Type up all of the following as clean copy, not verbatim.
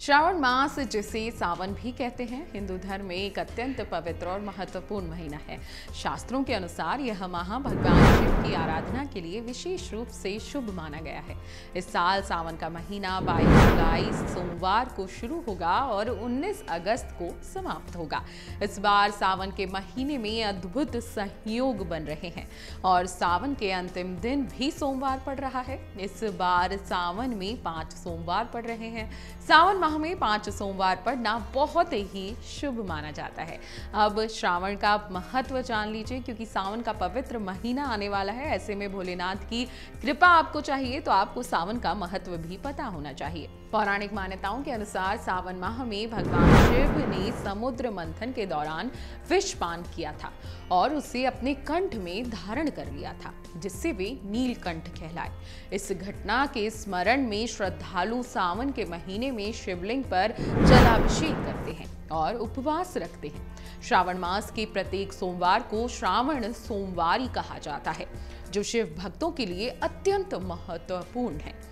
श्रावण मास, जिसे सावन भी कहते हैं, हिंदू धर्म में एक अत्यंत पवित्र और महत्वपूर्ण महीना है। शास्त्रों के अनुसार यह माह भगवान शिव की आराधना के लिए विशेष रूप से शुभ माना गया है। इस साल सावन का महीना 22 जुलाई सोमवार को शुरू होगा और 19 अगस्त को समाप्त होगा। इस बार सावन के महीने में अद्भुत संयोग बन रहे हैं और सावन के अंतिम दिन भी सोमवार पड़ रहा है। इस बार सावन में 5 सोमवार पड़ रहे हैं। सावन माह में 5 सोमवार पड़ना बहुत ही शुभ माना जाता है। अब श्रावण का महत्व जान लीजिए, क्योंकि सावन का पवित्र महीना आने वाला है। ऐसे में भोलेनाथ की कृपा आपको चाहिए तो आपको सावन का महत्व भी पता होना चाहिए। पौराणिक मान्यताओं के अनुसार सावन माह में भगवान शिव ने समुद्र मंथन के दौरान विष पान किया था और उसे अपने कंठ में धारण कर लिया था, जिससे वे नीलकंठ कहलाए। इस घटना के स्मरण में श्रद्धालु सावन के महीने में शिवलिंग पर जलाभिषेक करते हैं और उपवास रखते हैं। श्रावण मास के प्रत्येक सोमवार को श्रावण सोमवारी कहा जाता है, जो शिव भक्तों के लिए अत्यंत महत्वपूर्ण है।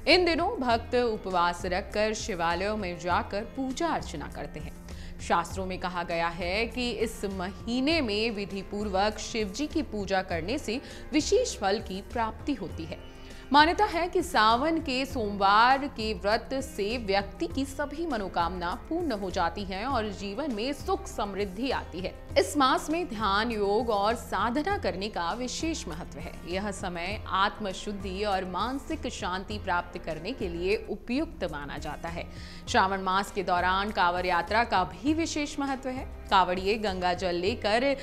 इन दिनों भक्त उपवास रखकर शिवालयों में जाकर पूजा अर्चना करते हैं। शास्त्रों में कहा गया है कि इस महीने में विधि पूर्वक शिव जी की पूजा करने से विशेष फल की प्राप्ति होती है। मान्यता है कि सावन के सोमवार के व्रत से व्यक्ति की सभी मनोकामना पूर्ण हो जाती हैं और जीवन में सुख समृद्धि आती है। इस मास में ध्यान, योग और साधना करने का विशेष महत्व है। यह समय आत्म शुद्धि और मानसिक शांति प्राप्त करने के लिए उपयुक्त माना जाता है। श्रावण मास के दौरान कांवड़ यात्रा का भी विशेष महत्व है। कांवड़िए गंगा जल लेकर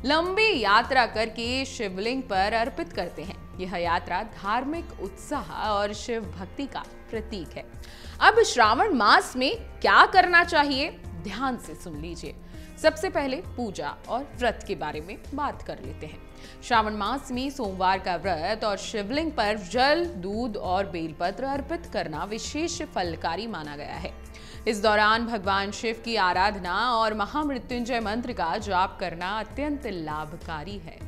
लंबी यात्रा करके शिवलिंग पर अर्पित करते हैं। यह यात्रा धार्मिक उत्साह और शिव भक्ति का प्रतीक है। अब श्रावण मास में क्या करना चाहिए, ध्यान से सुन लीजिए। सबसे पहले पूजा और व्रत के बारे में बात कर लेते हैं। श्रावण मास में सोमवार का व्रत और शिवलिंग पर जल, दूध और बेलपत्र अर्पित करना विशेष फलकारी माना गया है। इस दौरान भगवान शिव की आराधना और महामृत्युंजय मंत्र का जाप करना अत्यंत लाभकारी है।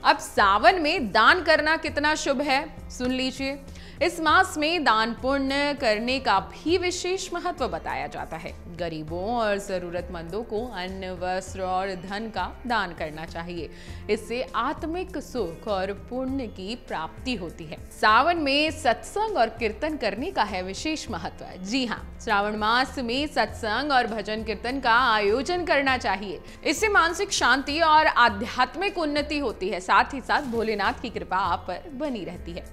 अब सावन में दान करना कितना शुभ है, सुन लीजिए। इस मास में दान पुण्य करने का भी विशेष महत्व बताया जाता है। गरीबों और जरूरतमंदों को अन्न, वस्त्र और धन का दान करना चाहिए। इससे आत्मिक सुख और पुण्य की प्राप्ति होती है। सावन में सत्संग और कीर्तन करने का है विशेष महत्व। जी हाँ, श्रावण मास में सत्संग और भजन कीर्तन का आयोजन करना चाहिए। इससे मानसिक शांति और आध्यात्मिक उन्नति होती है। साथ ही साथ भोलेनाथ की कृपा आप पर बनी रहती है।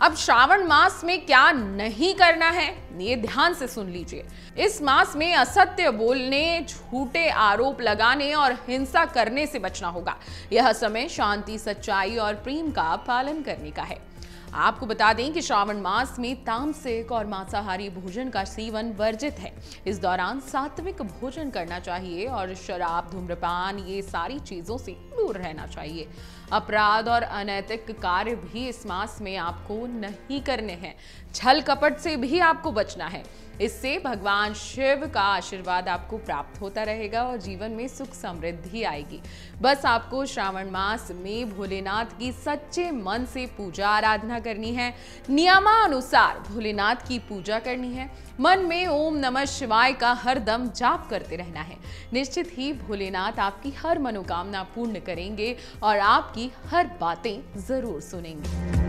अब श्रावण मास में क्या नहीं करना है, ये ध्यान से सुन लीजिए। इस मास में असत्य बोलने, झूठे आरोप लगाने और हिंसा करने से बचना होगा। यह समय शांति, सच्चाई और प्रेम का पालन करने का है। आपको बता दें कि श्रावण मास में तामसिक और मांसाहारी भोजन का सेवन वर्जित है। इस दौरान सात्विक भोजन करना चाहिए और शराब, धूम्रपान, ये सारी चीजों से दूर रहना चाहिए। अपराध और अनैतिक कार्य भी इस मास में आपको नहीं करने हैं। छल कपट से भी आपको बचना है। इससे भगवान शिव का आशीर्वाद आपको प्राप्त होता रहेगा और जीवन में सुख समृद्धि आएगी। बस आपको श्रावण मास में भोलेनाथ की सच्चे मन से पूजा आराधना करनी है। नियमानुसार भोलेनाथ की पूजा करनी है। मन में ओम नमः शिवाय का हर दम जाप करते रहना है। निश्चित ही भोलेनाथ आपकी हर मनोकामना पूर्ण करेंगे और आपकी हर बातें जरूर सुनेंगे।